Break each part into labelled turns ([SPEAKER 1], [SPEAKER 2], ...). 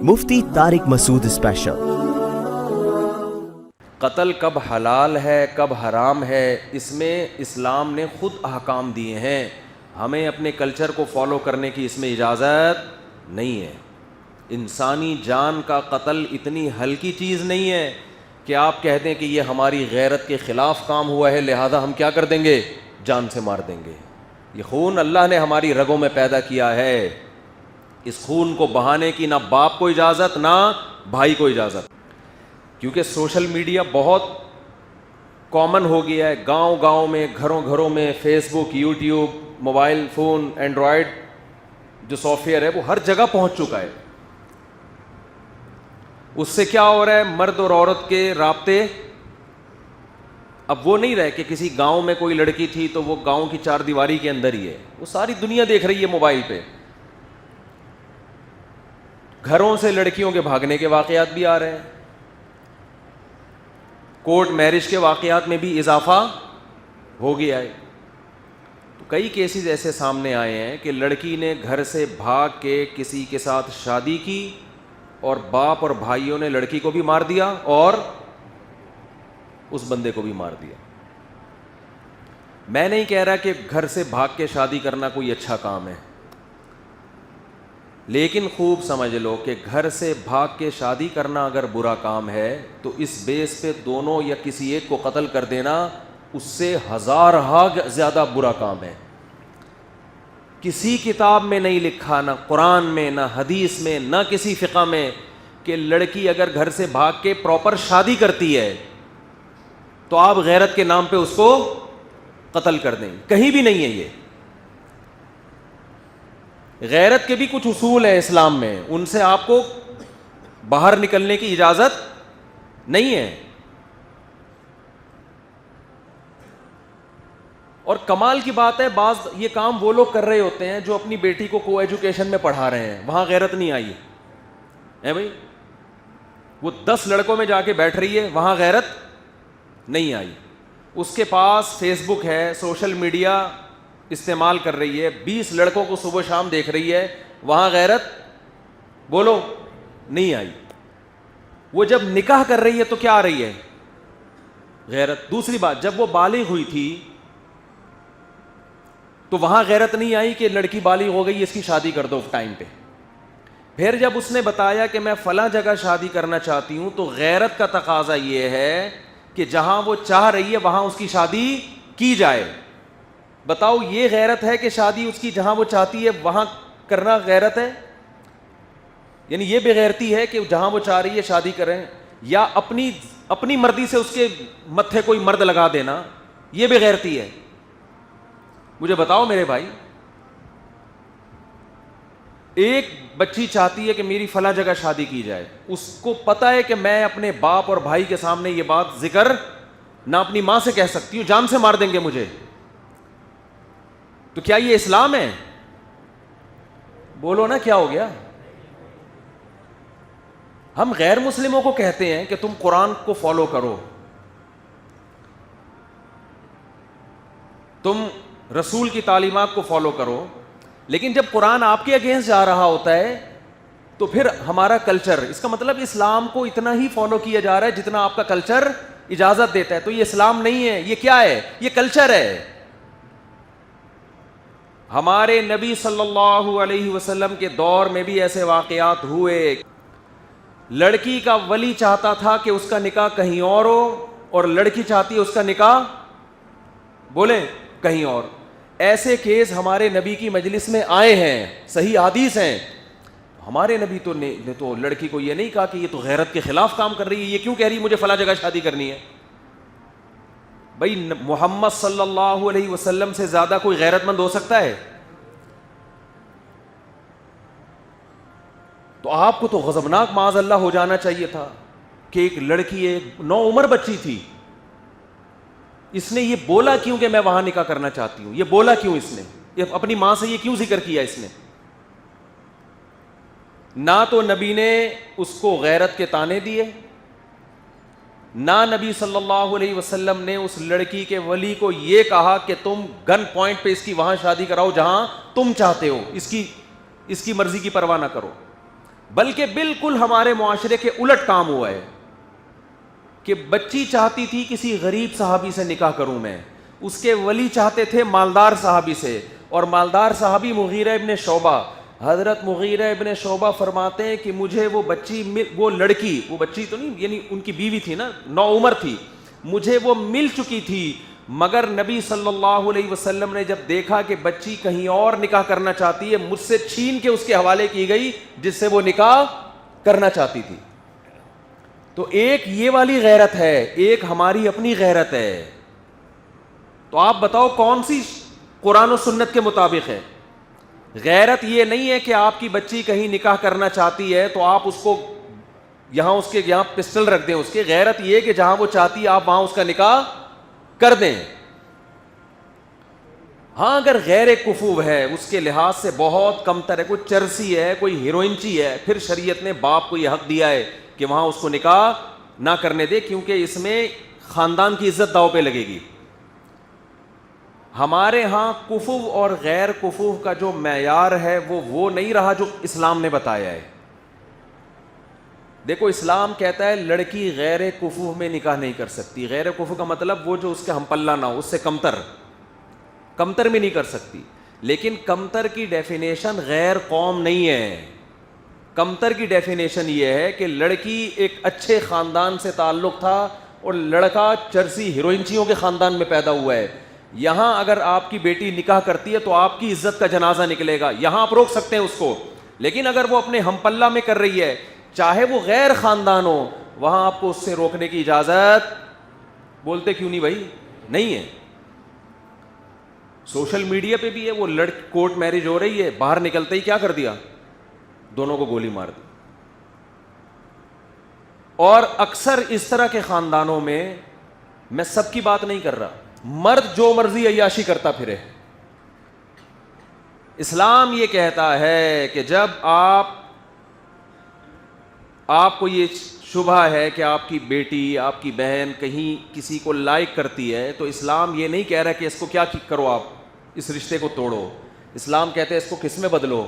[SPEAKER 1] مفتی طارق مسعود special.
[SPEAKER 2] قتل کب حلال ہے کب حرام ہے، اس میں اسلام نے خود احکام دیے ہیں، ہمیں اپنے کلچر کو فالو کرنے کی اس میں اجازت نہیں ہے۔ انسانی جان کا قتل اتنی ہلکی چیز نہیں ہے کہ آپ کہہ دیں کہ یہ ہماری غیرت کے خلاف کام ہوا ہے لہذا ہم کیا کر دیں گے، جان سے مار دیں گے۔ یہ خون اللہ نے ہماری رگوں میں پیدا کیا ہے، اس خون کو بہانے کی نہ باپ کو اجازت نہ بھائی کو اجازت، کیونکہ سوشل میڈیا بہت کامن ہو گیا ہے، گاؤں گاؤں میں، گھروں گھروں میں، فیس بک، یوٹیوب، موبائل فون، اینڈرائڈ جو سافٹ ویئر ہے وہ ہر جگہ پہنچ چکا ہے۔ اس سے کیا ہو رہا ہے، مرد اور عورت کے رابطے اب وہ نہیں رہے کہ کسی گاؤں میں کوئی لڑکی تھی تو وہ گاؤں کی چار دیواری کے اندر ہی ہے، وہ ساری دنیا دیکھ رہی ہے موبائل پہ۔ گھروں سے لڑکیوں کے بھاگنے کے واقعات بھی آ رہے ہیں، کورٹ میرج کے واقعات میں بھی اضافہ ہو گیا ہے۔ تو کئی کیسز ایسے سامنے آئے ہیں کہ لڑکی نے گھر سے بھاگ کے کسی کے ساتھ شادی کی اور باپ اور بھائیوں نے لڑکی کو بھی مار دیا اور اس بندے کو بھی مار دیا۔ میں نہیں کہہ رہا کہ گھر سے بھاگ کے شادی کرنا کوئی اچھا کام ہے، لیکن خوب سمجھ لو کہ گھر سے بھاگ کے شادی کرنا اگر برا کام ہے تو اس بیس پہ دونوں یا کسی ایک کو قتل کر دینا اس سے ہزارہا زیادہ برا کام ہے۔ کسی کتاب میں نہیں لکھا، نہ قرآن میں، نہ حدیث میں، نہ کسی فقہ میں، کہ لڑکی اگر گھر سے بھاگ کے پراپر شادی کرتی ہے تو آپ غیرت کے نام پہ اس کو قتل کر دیں، کہیں بھی نہیں ہے یہ۔ غیرت کے بھی کچھ اصول ہیں اسلام میں، ان سے آپ کو باہر نکلنے کی اجازت نہیں ہے۔ اور کمال کی بات ہے، بعض یہ کام وہ لوگ کر رہے ہوتے ہیں جو اپنی بیٹی کو کو ایجوکیشن میں پڑھا رہے ہیں، وہاں غیرت نہیں آئی ہے بھائی، وہ 10 لڑکوں میں جا کے بیٹھ رہی ہے، وہاں غیرت نہیں آئی۔ اس کے پاس فیس بک ہے، سوشل میڈیا استعمال کر رہی ہے، 20 لڑکوں کو صبح شام دیکھ رہی ہے، وہاں غیرت بولو نہیں آئی۔ وہ جب نکاح کر رہی ہے تو کیا آ رہی ہے، غیرت۔ دوسری بات، جب وہ بالغ ہوئی تھی تو وہاں غیرت نہیں آئی کہ لڑکی بالغ ہو گئی اس کی شادی کر دو ٹائم پہ۔ پھر جب اس نے بتایا کہ میں فلاں جگہ شادی کرنا چاہتی ہوں تو غیرت کا تقاضا یہ ہے کہ جہاں وہ چاہ رہی ہے وہاں اس کی شادی کی جائے۔ بتاؤ یہ غیرت ہے کہ شادی اس کی جہاں وہ چاہتی ہے وہاں کرنا غیرت ہے؟ یعنی یہ بے غیرتی ہے کہ جہاں وہ چاہ رہی ہے شادی کریں، یا اپنی مرضی سے اس کے متھے کوئی مرد لگا دینا، یہ بے غیرتی ہے؟ مجھے بتاؤ میرے بھائی، ایک بچی چاہتی ہے کہ میری فلاں جگہ شادی کی جائے، اس کو پتا ہے کہ میں اپنے باپ اور بھائی کے سامنے یہ بات ذکر نہ اپنی ماں سے کہہ سکتی ہوں، جان سے مار دیں گے مجھے، تو کیا یہ اسلام ہے؟ بولو نا کیا ہو گیا؟ ہم غیر مسلموں کو کہتے ہیں کہ تم قرآن کو فالو کرو، تم رسول کی تعلیمات کو فالو کرو، لیکن جب قرآن آپ کے اگینسٹ جا رہا ہوتا ہے تو پھر ہمارا کلچر، اس کا مطلب اسلام کو اتنا ہی فالو کیا جا رہا ہے جتنا آپ کا کلچر اجازت دیتا ہے، تو یہ اسلام نہیں ہے، یہ کیا ہے؟ یہ کلچر ہے۔ ہمارے نبی صلی اللہ علیہ وسلم کے دور میں بھی ایسے واقعات ہوئے، لڑکی کا ولی چاہتا تھا کہ اس کا نکاح کہیں اور ہو اور لڑکی چاہتی ہے اس کا نکاح بولیں کہیں اور۔ ایسے کیس ہمارے نبی کی مجلس میں آئے ہیں، صحیح حدیث ہیں۔ ہمارے نبی نے تو لڑکی کو یہ نہیں کہا کہ یہ تو غیرت کے خلاف کام کر رہی ہے، یہ کیوں کہہ رہی ہے مجھے فلاں جگہ شادی کرنی ہے؟ بھائی محمد صلی اللہ علیہ وسلم سے زیادہ کوئی غیرت مند ہو سکتا ہے؟ تو آپ کو تو غضبناک معاذ اللہ ہو جانا چاہیے تھا کہ ایک لڑکی، ایک نوعمر بچی تھی، اس نے یہ بولا کیوں کہ میں وہاں نکاح کرنا چاہتی ہوں؟ یہ بولا کیوں اس نے؟ یہ اپنی ماں سے یہ کیوں ذکر کیا اس نے؟ نہ تو نبی نے اس کو غیرت کے طعنے دیے، نہ نبی صلی اللہ علیہ وسلم نے اس لڑکی کے ولی کو یہ کہا کہ تم گن پوائنٹ پہ اس کی وہاں شادی کراؤ جہاں تم چاہتے ہو، اس کی مرضی کی پرواہ نہ کرو۔ بلکہ بالکل ہمارے معاشرے کے الٹ کام ہوا ہے کہ بچی چاہتی تھی کسی غریب صحابی سے نکاح کروں میں، اس کے ولی چاہتے تھے مالدار صحابی سے، اور مالدار صحابی مغیرہ ابن شعبہ، حضرت مغیرہ ابن شعبہ فرماتے ہیں کہ مجھے وہ لڑکی، وہ بچی تو نہیں، یعنی ان کی بیوی تھی نا، نوعمر تھی، مجھے وہ مل چکی تھی، مگر نبی صلی اللہ علیہ وسلم نے جب دیکھا کہ بچی کہیں اور نکاح کرنا چاہتی ہے، مجھ سے چھین کے اس کے حوالے کی گئی جس سے وہ نکاح کرنا چاہتی تھی۔ تو ایک یہ والی غیرت ہے، ایک ہماری اپنی غیرت ہے۔ تو آپ بتاؤ کون سی قرآن و سنت کے مطابق ہے؟ غیرت یہ نہیں ہے کہ آپ کی بچی کہیں نکاح کرنا چاہتی ہے تو آپ اس کو یہاں اس کے یہاں پسٹل رکھ دیں، اس کے غیرت یہ کہ جہاں وہ چاہتی ہے آپ وہاں اس کا نکاح کر دیں۔ ہاں اگر غیر کفو ہے، اس کے لحاظ سے بہت کمتر ہے، کوئی چرسی ہے، کوئی ہیروئنچی ہے، پھر شریعت نے باپ کو یہ حق دیا ہے کہ وہاں اس کو نکاح نہ کرنے دے، کیونکہ اس میں خاندان کی عزت داؤ پہ لگے گی۔ ہمارے ہاں کفو اور غیر کفو کا جو معیار ہے وہ نہیں رہا جو اسلام نے بتایا ہے۔ دیکھو اسلام کہتا ہے لڑکی غیر کفو میں نکاح نہیں کر سکتی۔ غیر کفو کا مطلب وہ جو اس کے ہم پلہ نہ ہو، اس سے کمتر میں نہیں کر سکتی۔ لیکن کمتر کی ڈیفینیشن غیر قوم نہیں ہے، کمتر کی ڈیفینیشن یہ ہے کہ لڑکی ایک اچھے خاندان سے تعلق تھا اور لڑکا چرسی ہیروئنچیوں کے خاندان میں پیدا ہوا ہے، یہاں اگر آپ کی بیٹی نکاح کرتی ہے تو آپ کی عزت کا جنازہ نکلے گا، یہاں آپ روک سکتے ہیں اس کو۔ لیکن اگر وہ اپنے ہم پلہ میں کر رہی ہے، چاہے وہ غیر خاندان ہو، وہاں آپ کو اس سے روکنے کی اجازت، بولتے کیوں نہیں بھائی، نہیں ہے۔ سوشل میڈیا پہ بھی ہے، وہ کورٹ میرج ہو رہی ہے، باہر نکلتے ہی کیا کر دیا، دونوں کو گولی مار دی۔ اور اکثر اس طرح کے خاندانوں میں سب کی بات نہیں کر رہا، مرد جو مرضی عیاشی کرتا پھرے۔ اسلام یہ کہتا ہے کہ جب آپ کو یہ شبہ ہے کہ آپ کی بیٹی، آپ کی بہن کہیں کسی کو لائک کرتی ہے، تو اسلام یہ نہیں کہہ رہا کہ اس کو کیا کرو، آپ اس رشتے کو توڑو۔ اسلام کہتے ہیں اس کو کس میں بدلو،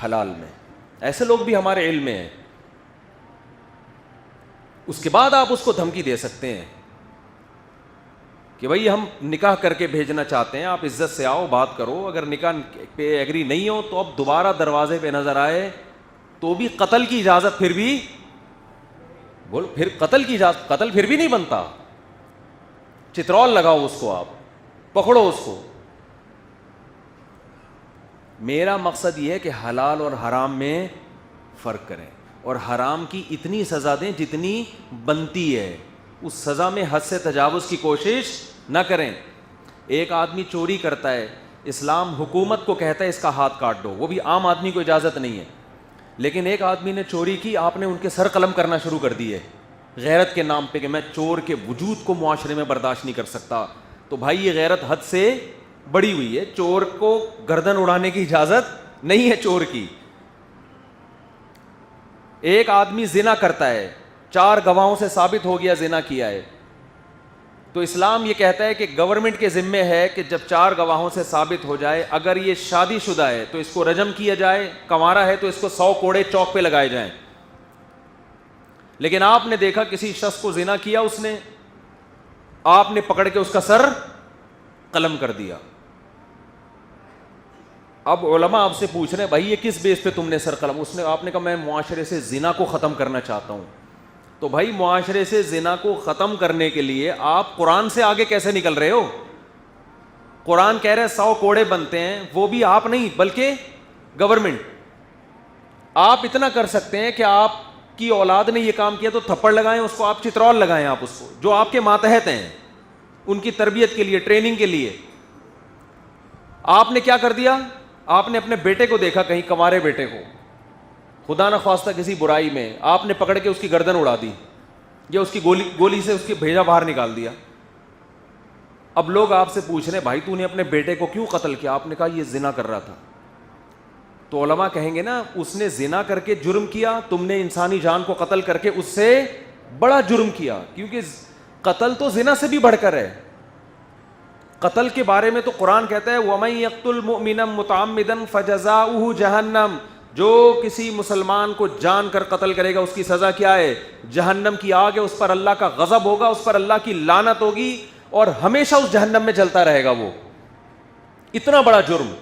[SPEAKER 2] حلال میں۔ ایسے لوگ بھی ہمارے علم میں ہیں، اس کے بعد آپ اس کو دھمکی دے سکتے ہیں کہ بھئی ہم نکاح کر کے بھیجنا چاہتے ہیں، آپ عزت سے آؤ، بات کرو، اگر نکاح پہ ایگری نہیں ہو تو اب دوبارہ دروازے پہ نظر آئے تو بھی قتل کی اجازت، پھر قتل کی اجازت، قتل پھر بھی نہیں بنتا، چترول لگاؤ اس کو، آپ پکڑو اس کو۔ میرا مقصد یہ ہے کہ حلال اور حرام میں فرق کریں، اور حرام کی اتنی سزا دیں جتنی بنتی ہے، اس سزا میں حد سے تجاوز کی کوشش نہ کریں۔ ایک آدمی چوری کرتا ہے، اسلام حکومت کو کہتا ہے اس کا ہاتھ کاٹ دو، وہ بھی عام آدمی کو اجازت نہیں ہے۔ لیکن ایک آدمی نے چوری کی، آپ نے ان کے سر قلم کرنا شروع کر دیے غیرت کے نام پہ کہ میں چور کے وجود کو معاشرے میں برداشت نہیں کر سکتا، تو بھائی یہ غیرت حد سے بڑی ہوئی ہے۔ چور کو گردن اڑانے کی اجازت نہیں ہے چور کی۔ ایک آدمی زنا کرتا ہے، 4 گواہوں سے ثابت ہو گیا زنا کیا ہے، تو اسلام یہ کہتا ہے کہ گورنمنٹ کے ذمے ہے کہ جب 4 گواہوں سے ثابت ہو جائے، اگر یہ شادی شدہ ہے تو اس کو رجم کیا جائے، کنوارا ہے تو اس کو 100 کوڑے چوک پہ لگائے جائیں۔ لیکن آپ نے دیکھا کسی شخص کو زنا کیا، اس نے، آپ نے پکڑ کے اس کا سر قلم کر دیا۔ اب علماء آپ سے پوچھ رہے ہیں بھائی یہ کس بیس پہ تم نے سر قلم، آپ نے کہا میں معاشرے سے زنا کو ختم کرنا چاہتا ہوں۔ تو بھائی معاشرے سے زنا کو ختم کرنے کے لیے آپ قرآن سے آگے کیسے نکل رہے ہو؟ قرآن کہہ رہے 100 کوڑے بنتے ہیں، وہ بھی آپ نہیں بلکہ گورنمنٹ۔ آپ اتنا کر سکتے ہیں کہ آپ کی اولاد نے یہ کام کیا تو تھپڑ لگائیں اس کو، آپ چترول لگائیں آپ اس کو، جو آپ کے ماتحت ہیں، ان کی تربیت کے لیے، ٹریننگ کے لیے۔ آپ نے کیا کر دیا؟ آپ نے اپنے بیٹے کو دیکھا کہیں، کنوارے بیٹے کو، خدا نہ خواستہ کسی برائی میں، آپ نے پکڑ کے اس کی گردن اڑا دی یا اس کی گولی سے اس کی بھیجا باہر نکال دیا۔ اب لوگ آپ سے پوچھ رہے ہیں بھائی تو نے اپنے بیٹے کو کیوں قتل کیا؟ آپ نے کہا یہ زنا کر رہا تھا۔ تو علماء کہیں گے نا اس نے زنا کر کے جرم کیا، تم نے انسانی جان کو قتل کر کے اس سے بڑا جرم کیا، کیونکہ قتل تو زنا سے بھی بڑھ کر ہے۔ قتل کے بارے میں تو قرآن کہتا ہے وَمَن يَقْتُلْ مُؤْمِنًا مُتَعَمِّدًا فَجَزَاؤُهُ جَهَنَّمُ، جو کسی مسلمان کو جان کر قتل کرے گا اس کی سزا کیا ہے؟ جہنم کی آگ ہے، اس پر اللہ کا غضب ہوگا، اس پر اللہ کی لعنت ہوگی اور ہمیشہ اس جہنم میں جلتا رہے گا، وہ اتنا بڑا جرم۔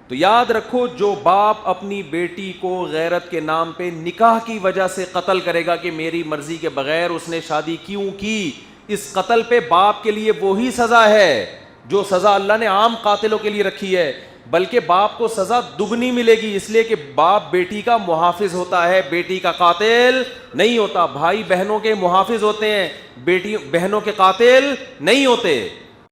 [SPEAKER 2] تو یاد رکھو، جو باپ اپنی بیٹی کو غیرت کے نام پہ نکاح کی وجہ سے قتل کرے گا کہ میری مرضی کے بغیر اس نے شادی کیوں کی، اس قتل پہ باپ کے لیے وہی سزا ہے جو سزا اللہ نے عام قاتلوں کے لیے رکھی ہے، بلکہ باپ کو سزا دگنی ملے گی، اس لیے کہ باپ بیٹی کا محافظ ہوتا ہے، بیٹی کا قاتل نہیں ہوتا۔ بھائی بہنوں کے محافظ ہوتے ہیں، بیٹی بہنوں کے قاتل نہیں ہوتے۔